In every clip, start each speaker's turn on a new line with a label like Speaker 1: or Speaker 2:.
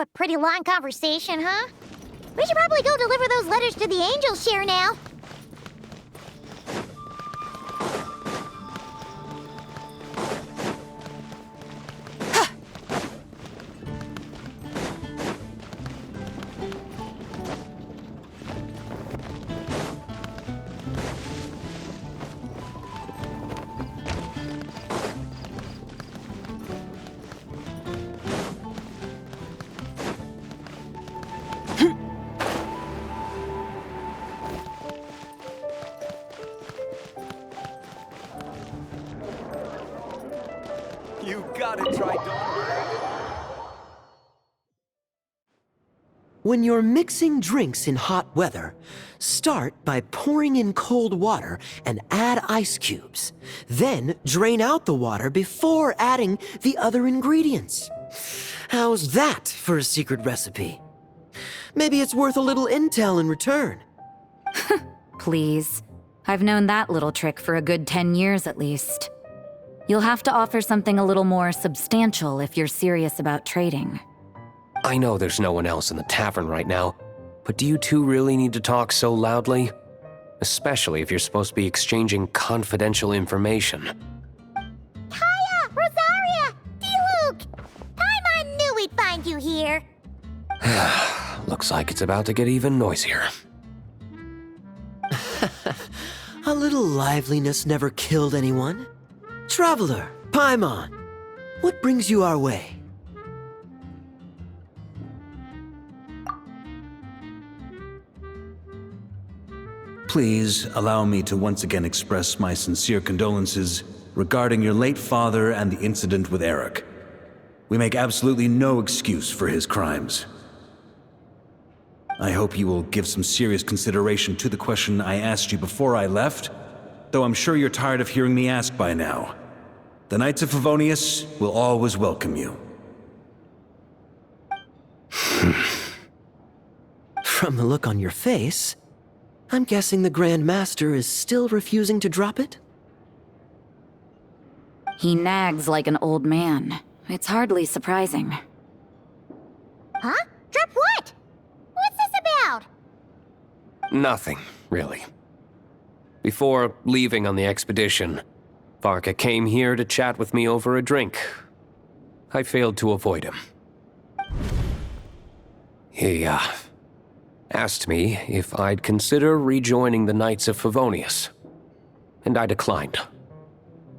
Speaker 1: a pretty long conversation, huh? We should probably go deliver those letters to the angel share now.
Speaker 2: You got it, Tridon.
Speaker 3: When you're mixing drinks in hot weather, start by pouring in cold water and add ice cubes. Then drain out the water before adding the other ingredients. How's that for a secret recipe? Maybe it's worth a little intel in return.
Speaker 4: Please. I've known that little trick for a good 10 years at least. You'll have to offer something a little more substantial if you're serious about trading.
Speaker 5: I know there's no one else in the tavern right now, but do you two really need to talk so loudly? Especially if you're supposed to be exchanging confidential information.
Speaker 1: Kaya! Rosaria! D-Luke! Paimon knew we'd find you here.
Speaker 5: Looks like it's about to get even noisier.
Speaker 3: A little liveliness never killed anyone. Traveler, Paimon, what brings you our way?
Speaker 6: Please allow me to once again express my sincere condolences regarding your late father and the incident with Eric. We make absolutely no excuse for his crimes. I hope you will give some serious consideration to the question I asked you before I left, though I'm sure you're tired of hearing me ask by now. The Knights of Favonius will always welcome you.
Speaker 3: From the look on your face, I'm guessing the Grand Master is still refusing to drop it?
Speaker 4: He nags like an old man. It's hardly surprising.
Speaker 1: Huh? Drop what? What's this about?
Speaker 5: Nothing, really. Before leaving on the expedition, Varka came here to chat with me over a drink. I failed to avoid him. He, asked me if I'd consider rejoining the Knights of Favonius, and I declined.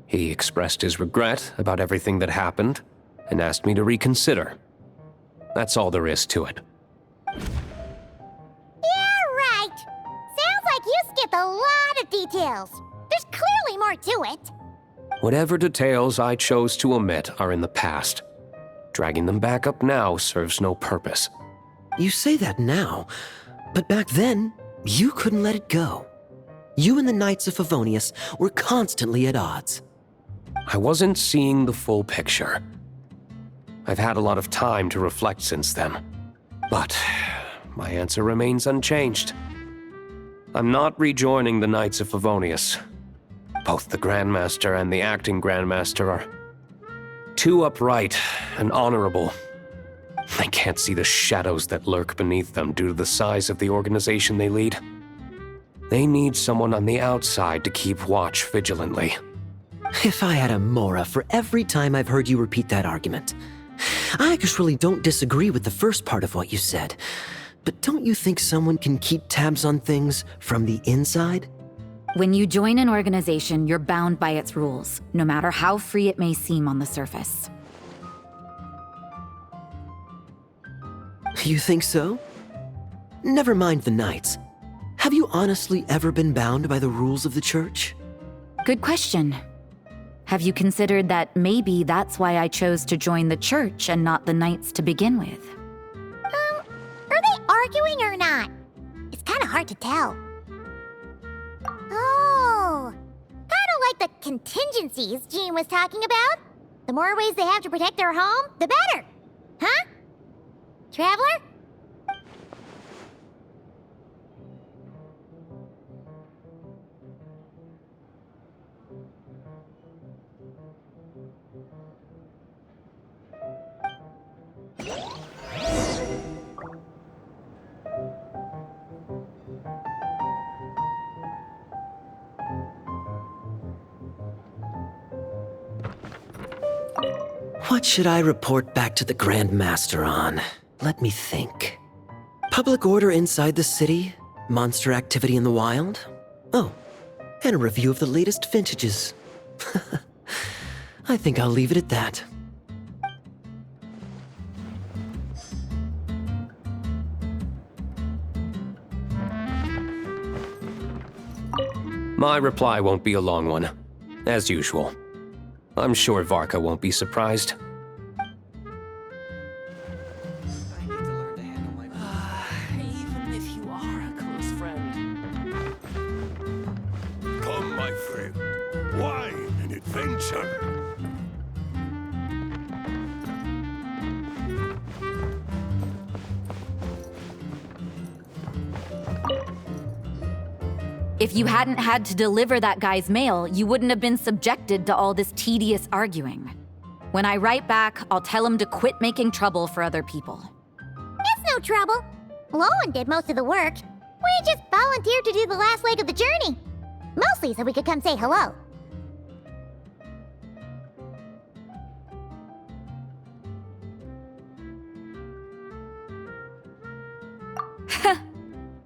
Speaker 5: He expressed his regret about everything that happened, and asked me to reconsider. That's all there is to it.
Speaker 1: Yeah, right. Sounds like you skipped a lot of details. There's clearly more to it.
Speaker 5: Whatever details I chose to omit are in the past. Dragging them back up now serves no purpose.
Speaker 3: You say that now, but back then, you couldn't let it go. You and the Knights of Favonius were constantly at odds.
Speaker 5: I wasn't seeing the full picture. I've had a lot of time to reflect since then, but my answer remains unchanged. I'm not rejoining the Knights of Favonius. Both the Grandmaster and the acting Grandmaster are too upright and honorable. I can't see the shadows that lurk beneath them due to the size of the organization they lead. They need someone on the outside to keep watch vigilantly.
Speaker 3: If I had a Mora for every time I've heard you repeat that argument. I actually don't disagree with the first part of what you said, but don't you think someone can keep tabs on things from the inside?
Speaker 4: When you join an organization, you're bound by its rules, no matter how free it may seem on the surface.
Speaker 3: You think so? Never mind the Knights. Have you honestly ever been bound by the rules of the Church?
Speaker 4: Good question. Have you considered that maybe that's why I chose to join the Church and not the Knights to begin with?
Speaker 1: Are they arguing or not? It's kind of hard to tell. Oh, kind of like the contingencies Jean was talking about. The more ways they have to protect their home, the better. Huh? Traveler?
Speaker 3: What should I report back to the Grand Master on? Let me think. Public order inside the city, monster activity in the wild. Oh, and a review of the latest vintages. I think I'll leave it at that.
Speaker 5: My reply won't be a long one, as usual. I'm sure Varka won't be surprised.
Speaker 7: Even if you are a close friend.
Speaker 2: Come, my friend. Wine and adventure.
Speaker 4: If you hadn't had to deliver that guy's mail, you wouldn't have been subjected to all this tedious arguing. When I write back, I'll tell him to quit making trouble for other people.
Speaker 1: It's no trouble. Lowen did most of the work. We just volunteered to do the last leg of the journey. Mostly so we could come say hello.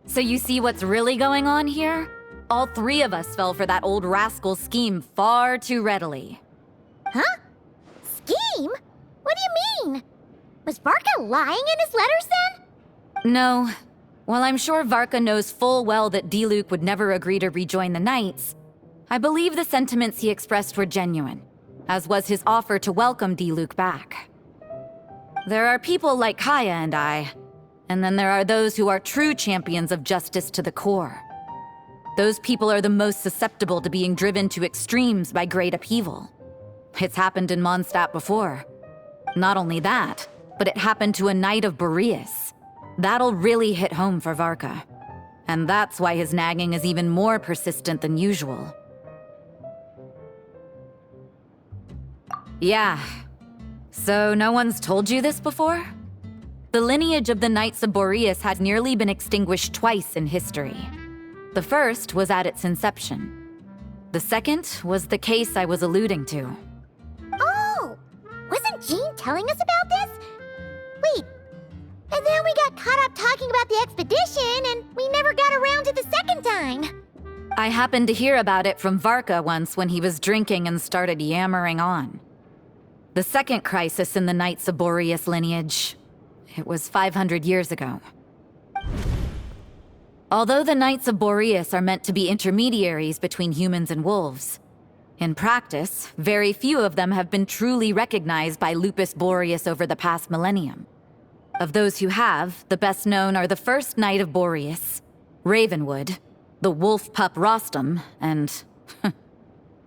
Speaker 4: So you see what's really going on here? All three of us fell for that old rascal's scheme far too readily.
Speaker 1: Huh? Scheme? What do you mean? Was Varka lying in his letters then?
Speaker 4: No. While I'm sure Varka knows full well that Diluc would never agree to rejoin the Knights, I believe the sentiments he expressed were genuine, as was his offer to welcome Diluc back. There are people like Kaya and I, and then there are those who are true champions of justice to the core. Those people are the most susceptible to being driven to extremes by great upheaval. It's happened in Mondstadt before. Not only that, but it happened to a Knight of Boreas. That'll really hit home for Varka. And that's why his nagging is even more persistent than usual. Yeah. So no one's told you this before? The lineage of the Knights of Boreas had nearly been extinguished twice in history. The first was at its inception. The second was the case I was alluding to.
Speaker 1: Oh! Wasn't Jean telling us about this? Wait. And then we got caught up talking about the expedition, and we never got around to the second time.
Speaker 4: I happened to hear about it from Varka once when he was drinking and started yammering on. The second crisis in the Knights of Boreas lineage. It was 500 years ago. Although the Knights of Boreas are meant to be intermediaries between humans and wolves, in practice, very few of them have been truly recognized by Lupus Boreas over the past millennium. Of those who have, the best known are the first Knight of Boreas, Ravenwood, the wolf pup Rostam, and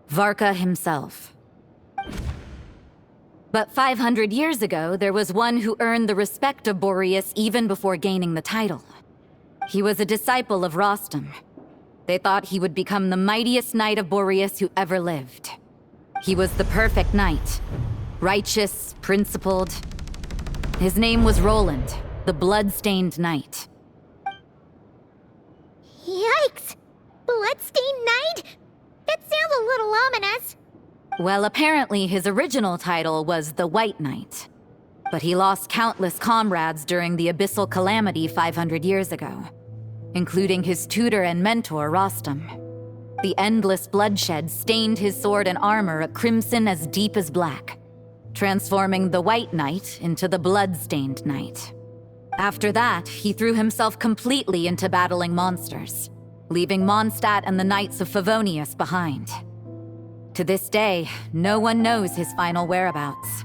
Speaker 4: Varka himself. But 500 years ago, there was one who earned the respect of Boreas even before gaining the title. He was a disciple of Rostam. They thought he would become the mightiest Knight of Boreas who ever lived. He was the perfect knight. Righteous, principled. His name was Roland, the blood-stained knight.
Speaker 1: Yikes! Bloodstained Knight? That sounds a little ominous.
Speaker 4: Well, apparently his original title was the White Knight. But he lost countless comrades during the Abyssal Calamity 500 years ago, including his tutor and mentor, Rostam. The endless bloodshed stained his sword and armor a crimson as deep as black, transforming the White Knight into the Blood-Stained Knight. After that, he threw himself completely into battling monsters, leaving Mondstadt and the Knights of Favonius behind. To this day, no one knows his final whereabouts.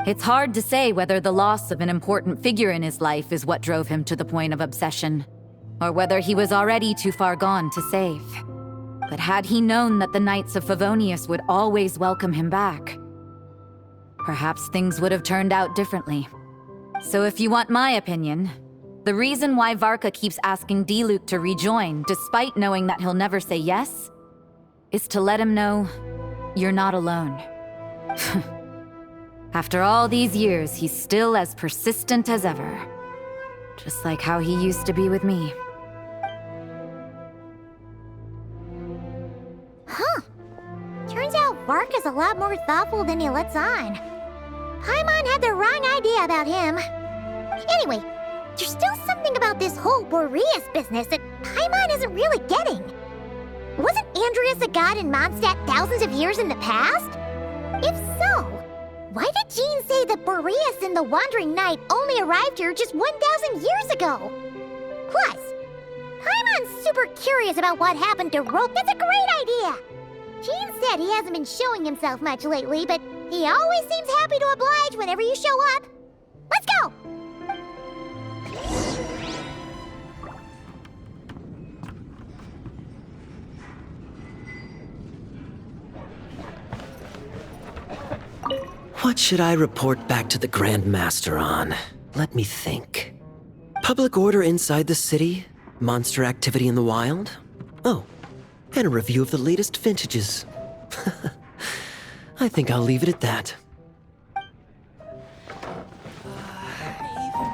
Speaker 4: It's hard to say whether the loss of an important figure in his life is what drove him to the point of obsession, or whether he was already too far gone to save. But had he known that the Knights of Favonius would always welcome him back, perhaps things would have turned out differently. So if you want my opinion, the reason why Varka keeps asking Diluc to rejoin, despite knowing that he'll never say yes, is to let him know you're not alone. After all these years, he's still as persistent as ever. Just like how he used to be with me.
Speaker 1: Huh. Turns out Varka's a lot more thoughtful than he lets on. had the wrong idea about him. Anyway, there's still something about this whole Boreas business that Paimon isn't really getting. Wasn't Andreas a god in Mondstadt thousands of years in the past? If so, why did Jean say that Boreas and the Wandering Knight only arrived here just 1,000 years ago? Plus, Paimon's super curious about what happened to Rope. That's a great idea! Jean said he hasn't been showing himself much lately, but he always seems happy to oblige whenever you show up. Let's go!
Speaker 3: What should I report back to the Grand Master on? Let me think. Public order inside the city? Monster activity in the wild? Oh, and a review of the latest vintages. I think I'll leave it at that.
Speaker 7: Even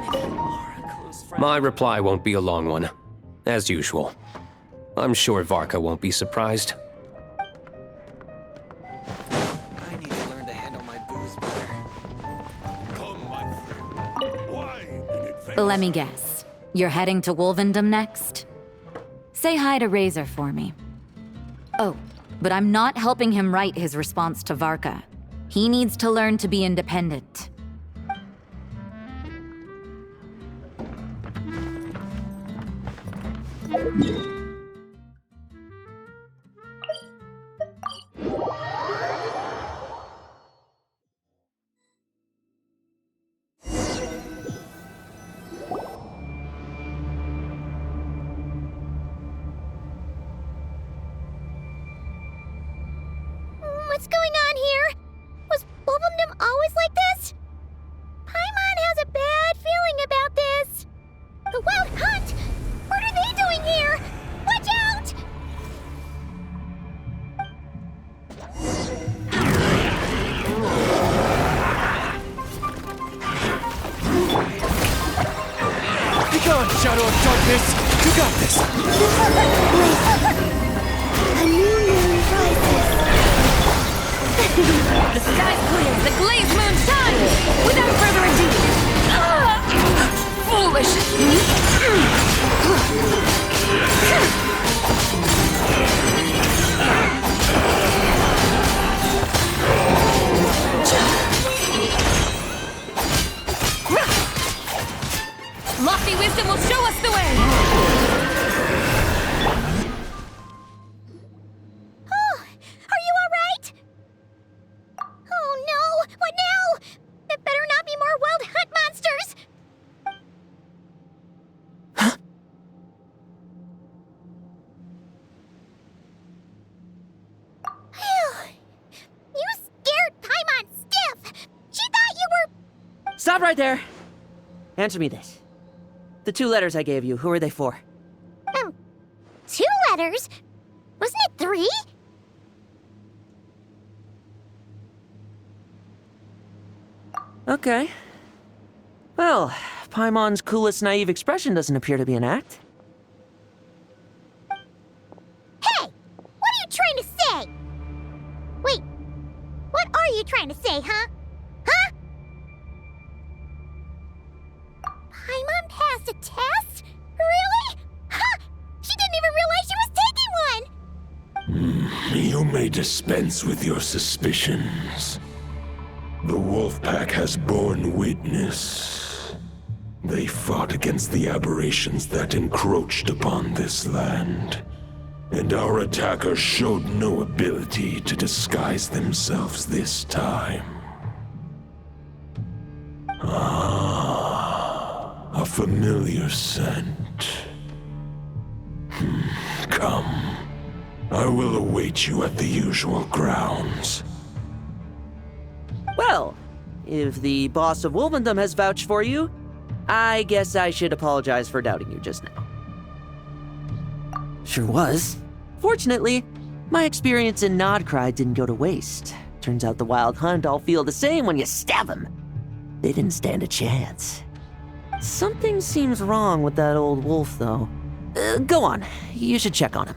Speaker 7: if you are a close friend.
Speaker 5: My reply won't be a long one, as usual. I'm sure Varka won't be surprised.
Speaker 7: I need to learn to handle my booze better.
Speaker 2: Come, my friend. Why an adventure?
Speaker 4: Let me guess. You're heading to Wolvendom next? Say hi to Razor for me. Oh, but I'm not helping him write his response to Varka. He needs to learn to be independent.
Speaker 1: What's going on here? Was Wolvendom always like this? Paimon has a bad feeling about this. The Wild Hunt? What are they doing here? Watch out!
Speaker 5: Be gone, Shadow of Darkness! You got this!
Speaker 1: A new moon rises.
Speaker 4: The sky's clear, the glazed moon shines! Without further ado... Foolish! Lofty wisdom will show us the way!
Speaker 1: Oh, are you all right? Oh no! What now? There better not be more Wild Hunt monsters! Phew. You scared Paimon stiff! She thought you were...
Speaker 8: Stop right there! Answer me this. The 2 letters I gave you, who are they for?
Speaker 1: 2 letters? Wasn't it 3?
Speaker 8: Okay. Well, Paimon's coolest naive expression doesn't appear to be an act.
Speaker 1: Hey! What are you trying to say? Wait, what are you trying to say, huh? Huh? Paimon passed a test? Really? Huh! She didn't even realize she was taking one!
Speaker 2: You may dispense with your suspicions. The Wolfpack has borne witness. They fought against the aberrations that encroached upon this land, and our attackers showed no ability to disguise themselves this time. Ah, a familiar scent. Come. I will await you at the usual grounds.
Speaker 8: Well, if the boss of Wolvendom has vouched for you, I guess I should apologize for doubting you just now.
Speaker 3: Sure was.
Speaker 8: Fortunately, my experience in Nodcry didn't go to waste. Turns out the Wild Hunt all feel the same when you stab them. They didn't stand a chance. Something seems wrong with that old wolf, though. Go on, you should check on him.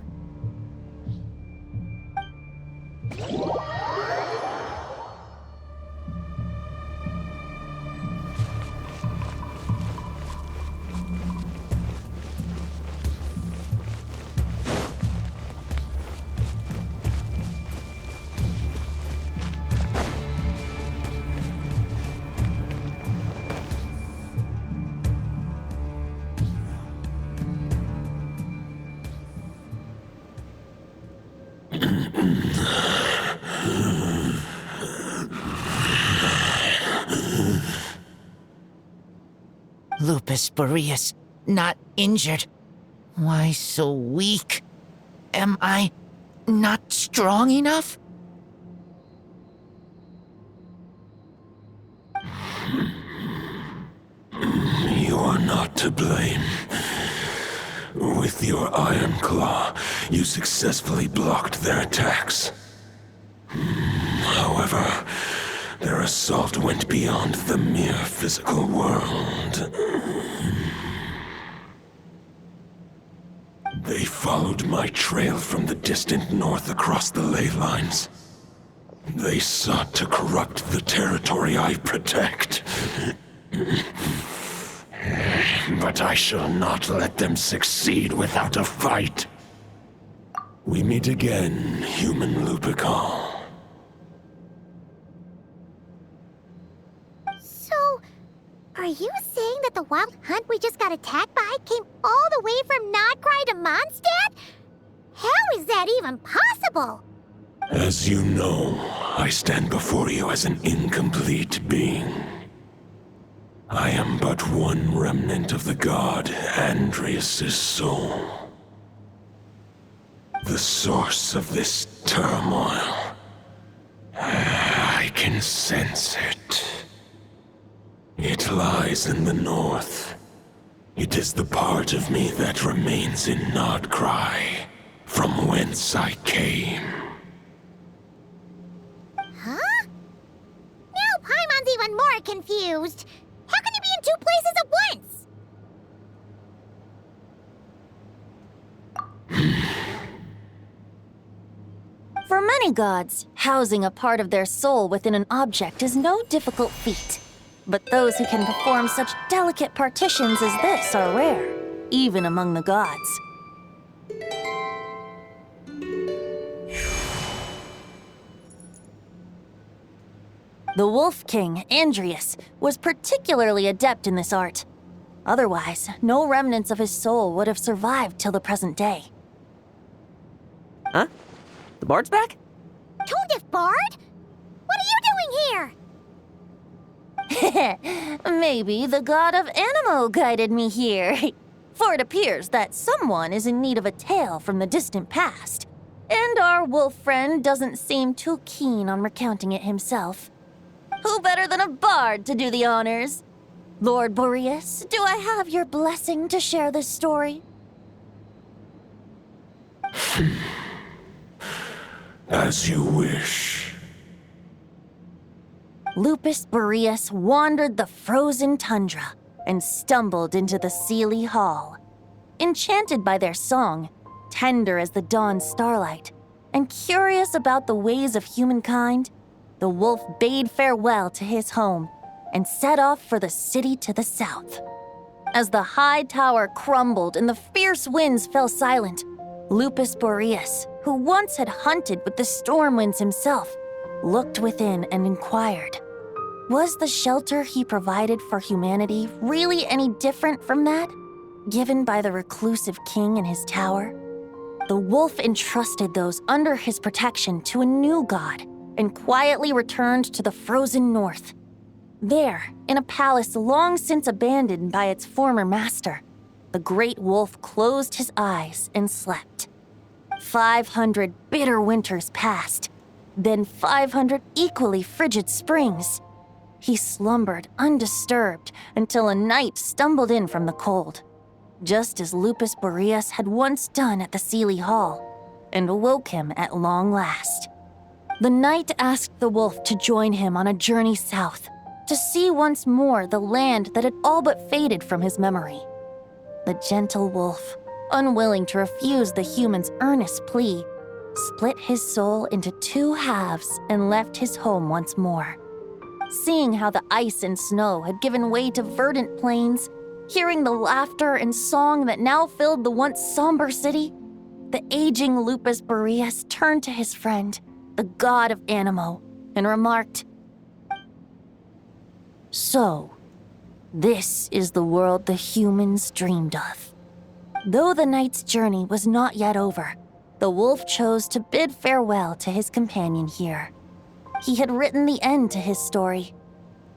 Speaker 9: Lupus Boreas, not injured. Why so weak? Am I not strong enough?
Speaker 2: You are not to blame. With your Iron Claw, you successfully blocked their attacks. However, their assault went beyond the mere physical world. They followed my trail from the distant north across the ley lines. They sought to corrupt the territory I protect. But I shall not let them succeed without a fight. We meet again, human Lupical.
Speaker 1: So, are you saying that the wild hunt we just got attacked by came all the way from Nodcry to Mondstadt? How is that even possible?
Speaker 2: As you know, I stand before you as an incomplete being. I am but one remnant of the god Andreas' soul. The source of this turmoil. I can sense it. It lies in the north. It is the part of me that remains in Nodcry, from whence I came.
Speaker 1: Huh? Now Paimon's even more confused. How can you be in two places at once?
Speaker 10: For many gods, housing a part of their soul within an object is no difficult feat. But those who can perform such delicate partitions as this are rare, even among the gods. The Wolf King, Andreas, was particularly adept in this art. Otherwise, no remnants of his soul would have survived till the present day.
Speaker 8: Huh? The bard's back?
Speaker 1: Toadif Bard? What are you doing here?
Speaker 10: Maybe the god of Animo guided me here. For it appears that someone is in need of a tale from the distant past. And our wolf friend doesn't seem too keen on recounting it himself. Who better than a bard to do the honors? Lord Boreas, do I have your blessing to share this story?
Speaker 2: As you wish.
Speaker 10: Lupus Boreas wandered the frozen tundra and stumbled into the Seelie Hall. Enchanted by their song, tender as the dawn starlight, and curious about the ways of humankind, the wolf bade farewell to his home and set off for the city to the south. As the high tower crumbled and the fierce winds fell silent, Lupus Boreas, who once had hunted with the storm winds himself, looked within and inquired, was the shelter he provided for humanity really any different from that given by the reclusive king in his tower? The wolf entrusted those under his protection to a new god and quietly returned to the frozen north. There, in a palace long since abandoned by its former master, the great wolf closed his eyes and slept. 500 bitter winters passed, then 500 equally frigid springs. He slumbered undisturbed until a night stumbled in from the cold, just as Lupus Boreas had once done at the Seelie Hall, and awoke him at long last. The night asked the wolf to join him on a journey south, to see once more the land that had all but faded from his memory. The gentle wolf, unwilling to refuse the human's earnest plea, split his soul into two halves and left his home once more. Seeing how the ice and snow had given way to verdant plains, hearing the laughter and song that now filled the once somber city, the aging Lupus Boreas turned to his friend, the god of Animo, and remarked, "So, this is the world the humans dreamed of." Though the night's journey was not yet over, the wolf chose to bid farewell to his companion here. He had written the end to his story.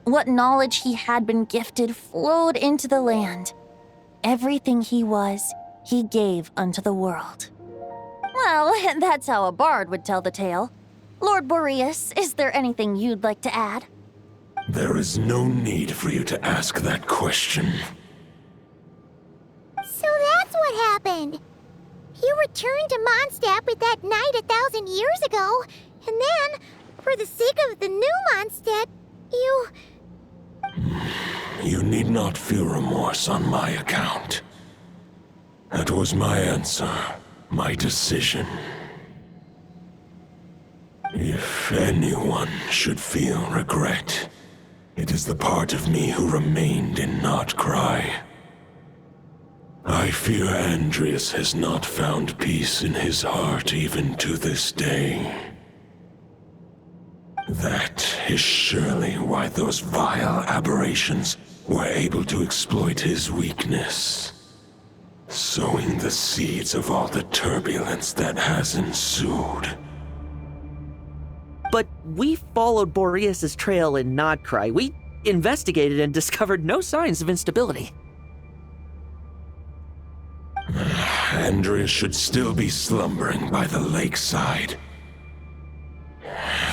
Speaker 10: What knowledge he had been gifted flowed into the land. Everything he was, he gave unto the world. Well, that's how a bard would tell the tale. Lord Boreas, is there anything you'd like to add?
Speaker 2: There is no need for you to ask that question.
Speaker 1: So that's what happened. You returned to Mondstadt with that knight 1,000 years ago, and then, for the sake of the new Mondstadt, you...
Speaker 2: You need not feel remorse on my account. That was my answer, my decision. If anyone should feel regret, it is the part of me who remained in Notcry. I fear Andreas has not found peace in his heart even to this day. That is surely why those vile aberrations were able to exploit his weakness, sowing the seeds of all the turbulence that has ensued.
Speaker 8: But we followed Boreas' trail in Nodcry. We investigated and discovered no signs of instability.
Speaker 2: Andreas should still be slumbering by the lakeside.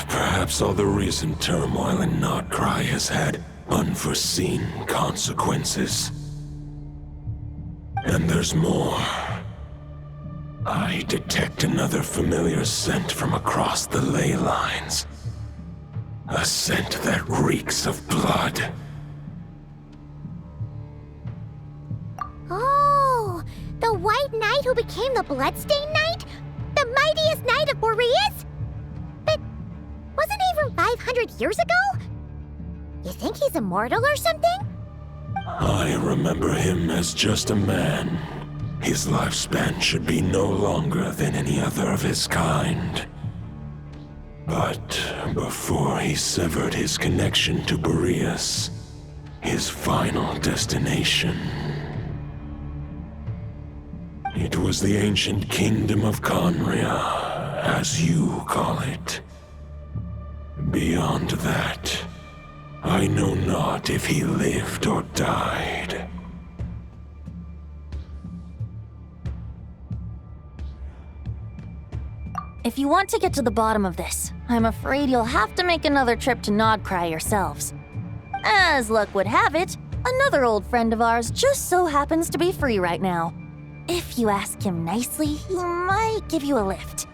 Speaker 2: Perhaps all the recent turmoil in Notcry has had unforeseen consequences. And there's more. I detect another familiar scent from across the ley lines. A scent that reeks of blood.
Speaker 1: Oh, the White Knight who became the Bloodstained Knight? The mightiest knight of Boreas? But wasn't he from 500 years ago? You think he's immortal or something?
Speaker 2: I remember him as just a man. His lifespan should be no longer than any other of his kind. But before he severed his connection to Boreas, his final destination, it was the ancient kingdom of Conria, as you call it. Beyond that, I know not if he lived or died.
Speaker 10: If you want to get to the bottom of this, I'm afraid you'll have to make another trip to Nodcry yourselves. As luck would have it, another old friend of ours just so happens to be free right now. If you ask him nicely, he might give you a lift.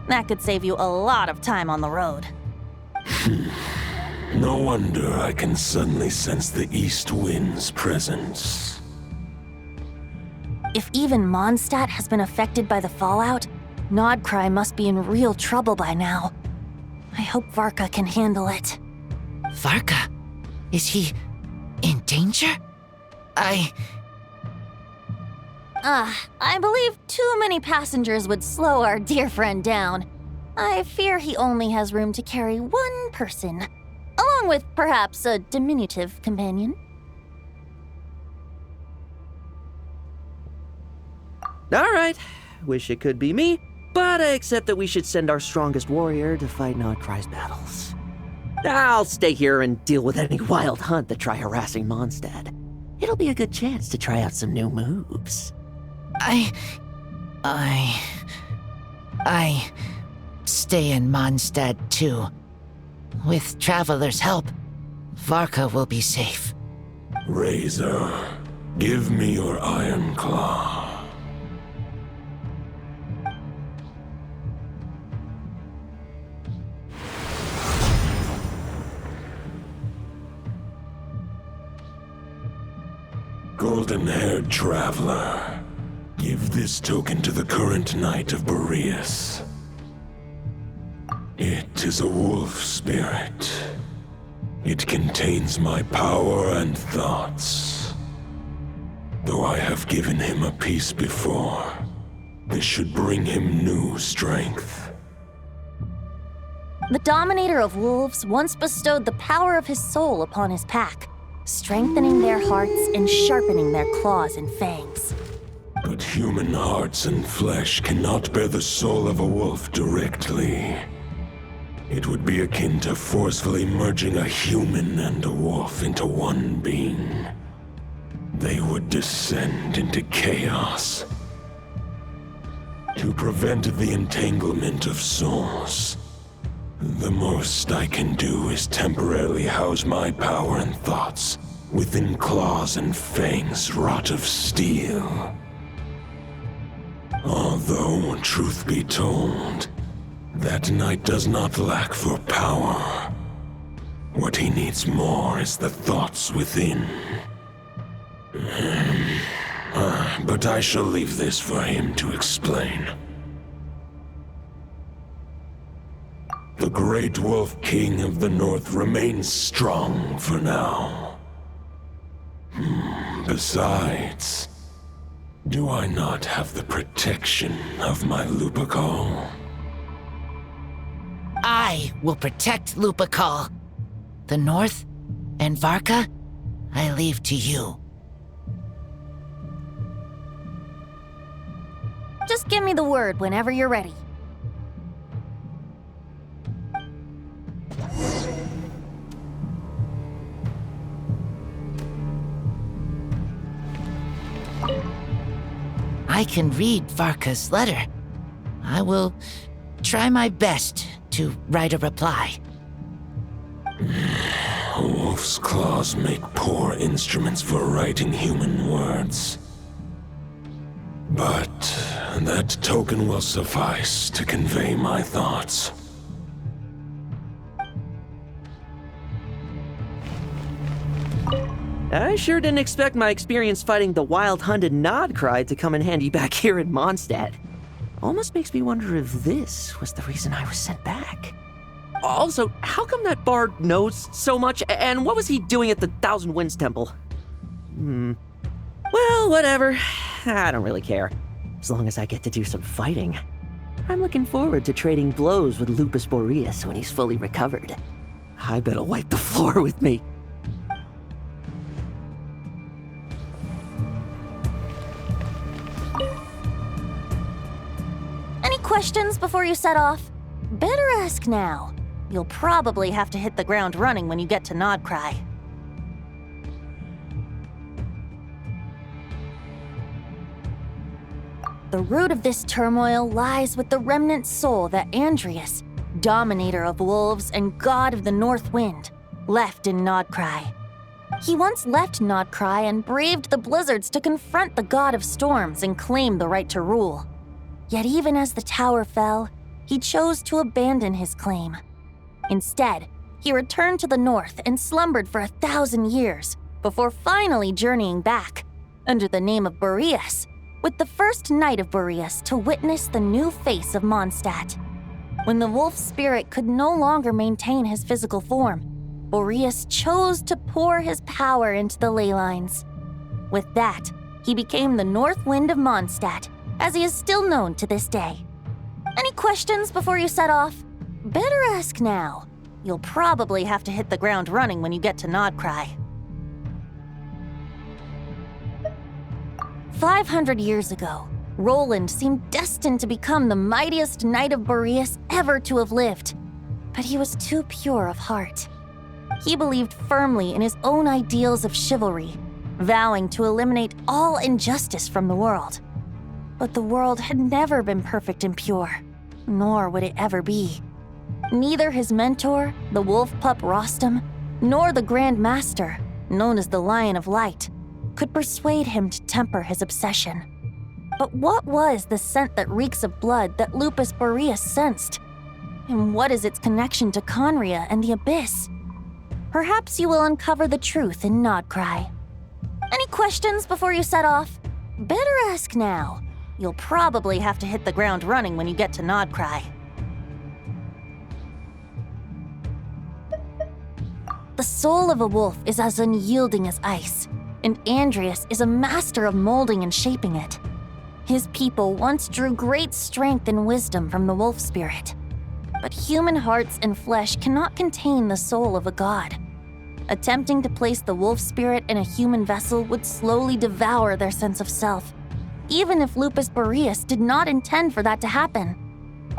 Speaker 10: That could save you a lot of time on the road.
Speaker 2: No wonder I can suddenly sense the east wind's presence.
Speaker 10: If even Mondstadt has been affected by the fallout, Nodcry must be in real trouble by now. I hope Varka can handle it.
Speaker 9: Varka? Is he in danger?
Speaker 10: I believe too many passengers would slow our dear friend down. I fear he only has room to carry one person, along with perhaps a diminutive companion.
Speaker 8: All right, wish it could be me, but I accept that we should send our strongest warrior to fight Nodcry's battles. I'll stay here and deal with any wild hunt that try harassing Mondstadt. It'll be a good chance to try out some new moves.
Speaker 9: I stay in Mondstadt too. With Traveler's help, Varka will be safe.
Speaker 2: Razor, give me your iron claw. Golden-haired traveler, give this token to the current knight of Boreas. It is a wolf spirit. It contains my power and thoughts. Though I have given him a piece before, this should bring him new strength.
Speaker 10: The Dominator of Wolves once bestowed the power of his soul upon his pack, strengthening their hearts and sharpening their claws and fangs.
Speaker 2: But human hearts and flesh cannot bear the soul of a wolf directly. It would be akin to forcefully merging a human and a wolf into one being. They would descend into chaos. To prevent the entanglement of souls, the most I can do is temporarily house my power and thoughts within claws and fangs wrought of steel. Although, truth be told, that knight does not lack for power. What he needs more is the thoughts within. But I shall leave this for him to explain. The Great Wolf King of the North remains strong for now. Besides, do I not have the protection of my Lupacol?
Speaker 9: I will protect Lupacol. The North and Varka, I leave to you.
Speaker 10: Just give me the word whenever you're ready.
Speaker 9: I can read Varka's letter. I will try my best to write a reply.
Speaker 2: A wolf's claws make poor instruments for writing human words. But that token will suffice to convey my thoughts.
Speaker 8: I sure didn't expect my experience fighting the wild-hunted Nodcry to come in handy back here in Mondstadt. Almost makes me wonder if this was the reason I was sent back. Also, how come that bard knows so much, and what was he doing at the Thousand Winds Temple? Well, whatever. I don't really care. As long as I get to do some fighting. I'm looking forward to trading blows with Lupus Boreas when he's fully recovered. I bet he'll wipe the floor with me.
Speaker 10: Any questions before you set off? Better ask now. You'll probably have to hit the ground running when you get to Nodcry. The root of this turmoil lies with the remnant soul that Andreas, dominator of wolves and god of the North Wind, left in Nodcry. He once left Nodcry and braved the blizzards to confront the god of storms and claim the right to rule. Yet even as the tower fell, he chose to abandon his claim. Instead, he returned to the north and slumbered for 1,000 years before finally journeying back, under the name of Boreas, with the first knight of Boreas to witness the new face of Mondstadt. When the wolf spirit could no longer maintain his physical form, Boreas chose to pour his power into the ley lines. With that, he became the North Wind of Mondstadt, as he is still known to this day. Any questions before you set off? Better ask now. You'll probably have to hit the ground running when you get to Nodcry. 500 years ago, Roland seemed destined to become the mightiest knight of Boreas ever to have lived. But he was too pure of heart. He believed firmly in his own ideals of chivalry, vowing to eliminate all injustice from the world. But the world had never been perfect and pure, nor would it ever be. Neither his mentor, the wolf pup Rostam, nor the Grand Master, known as the Lion of Light, could persuade him to temper his obsession. But what was the scent that reeks of blood that Lupus Boreas sensed? And what is its connection to Conria and the Abyss? Perhaps you will uncover the truth in Nodcry. Any questions before you set off? Better ask now. You'll probably have to hit the ground running when you get to Nodcry. The soul of a wolf is as unyielding as ice, and Andreas is a master of molding and shaping it. His people once drew great strength and wisdom from the wolf spirit. But human hearts and flesh cannot contain the soul of a god. Attempting to place the wolf spirit in a human vessel would slowly devour their sense of self, even if Lupus Boreas did not intend for that to happen.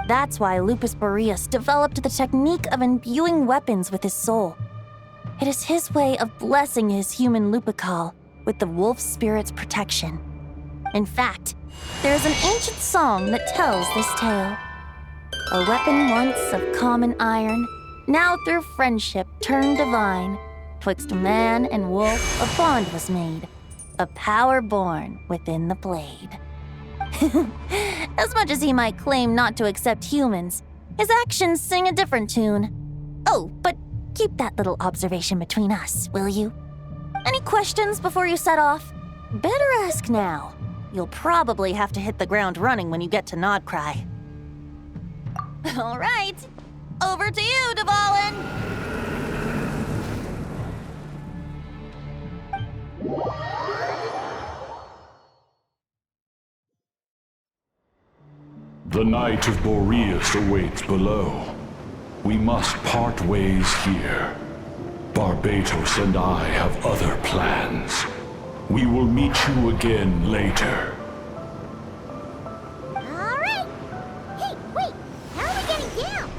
Speaker 10: That's why Lupus Boreas developed the technique of imbuing weapons with his soul. It is his way of blessing his human Lupical with the wolf spirit's protection. In fact, there is an ancient song that tells this tale. A weapon once of common iron, now through friendship turned divine. Twixt man and wolf a bond was made, a power born within the blade. As much as he might claim not to accept humans, his actions sing a different tune. Oh, but keep that little observation between us, will you? Any questions before you set off? Better ask now. You'll probably have to hit the ground running when you get to Nodcry. All right, over to you, Dvalin!
Speaker 11: The Knight of Boreas awaits below. We must part ways here. Barbatos and I have other plans. We will meet you again later.
Speaker 1: All right. Hey, wait. How are we getting down?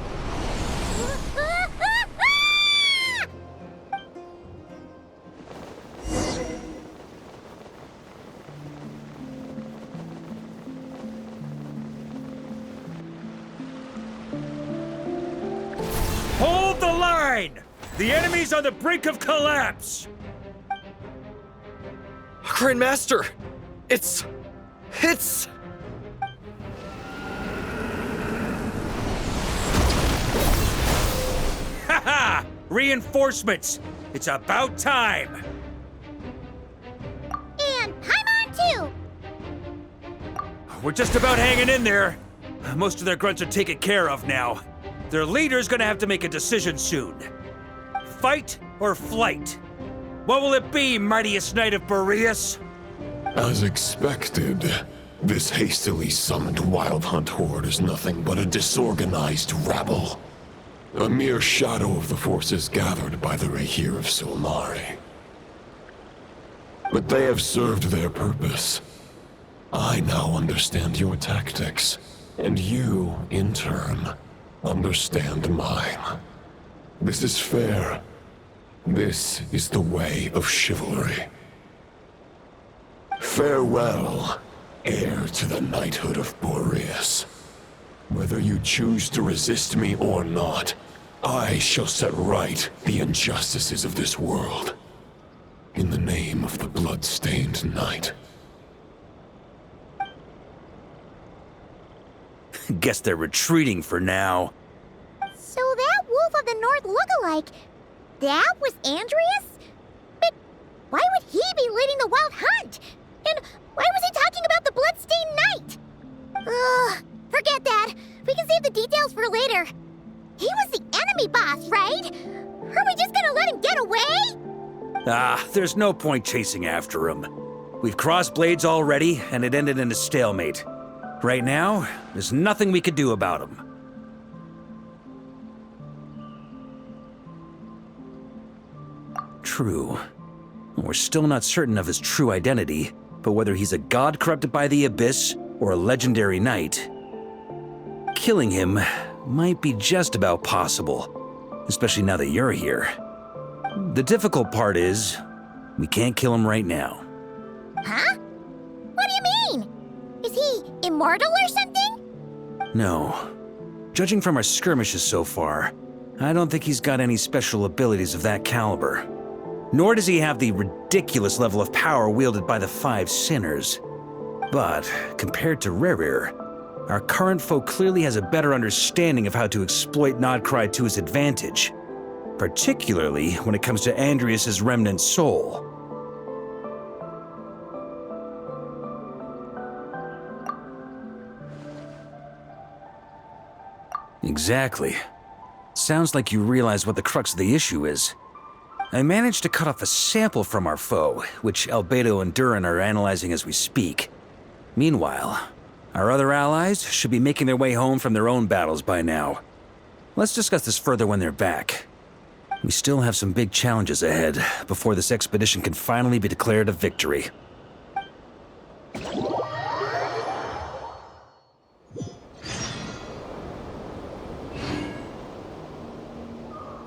Speaker 12: Hold the line! The enemy's on the brink of collapse!
Speaker 5: Grandmaster! It's...
Speaker 12: Haha! Reinforcements! It's about time!
Speaker 1: And Paimon too!
Speaker 12: We're just about hanging in there. Most of their grunts are taken care of now. Their leader's gonna have to make a decision soon. Fight or flight? What will it be, mightiest Knight of Boreas?
Speaker 2: As expected, this hastily summoned Wild Hunt horde is nothing but a disorganized rabble. A mere shadow of the forces gathered by the Rahir of Solmari. But they have served their purpose. I now understand your tactics, and you, in turn, understand mine. This is fair. This is the way of chivalry. Farewell, heir to the knighthood of Boreas. Whether you choose to resist me or not, I shall set right the injustices of this world. In the name of the blood-stained knight.
Speaker 12: Guess they're retreating for now.
Speaker 1: So that Wolf of the North lookalike, that was Andreas? But why would he be leading the Wild Hunt? And why was he talking about the Bloodstained Knight? Ugh, forget that. We can save the details for later. He was the enemy boss, right? Are we just gonna let him get away?
Speaker 12: There's no point chasing after him. We've crossed blades already, and it ended in a stalemate. Right now, there's nothing we could do about him. True. We're still not certain of his true identity, but whether he's a god corrupted by the Abyss or a legendary knight, killing him might be just about possible, especially now that you're here. The difficult part is, we can't kill him right now.
Speaker 1: Huh? What do you mean? Is he immortal or something?
Speaker 12: No. Judging from our skirmishes so far, I don't think he's got any special abilities of that caliber. Nor does he have the ridiculous level of power wielded by the Five Sinners. But, compared to Rerir, our current foe clearly has a better understanding of how to exploit Nodcry to his advantage, particularly when it comes to Andreas' remnant soul. Exactly. Sounds like you realize what the crux of the issue is. I managed to cut off a sample from our foe, which Albedo and Durin are analyzing as we speak. Meanwhile, our other allies should be making their way home from their own battles by now. Let's discuss this further when they're back. We still have some big challenges ahead before this expedition can finally be declared a victory.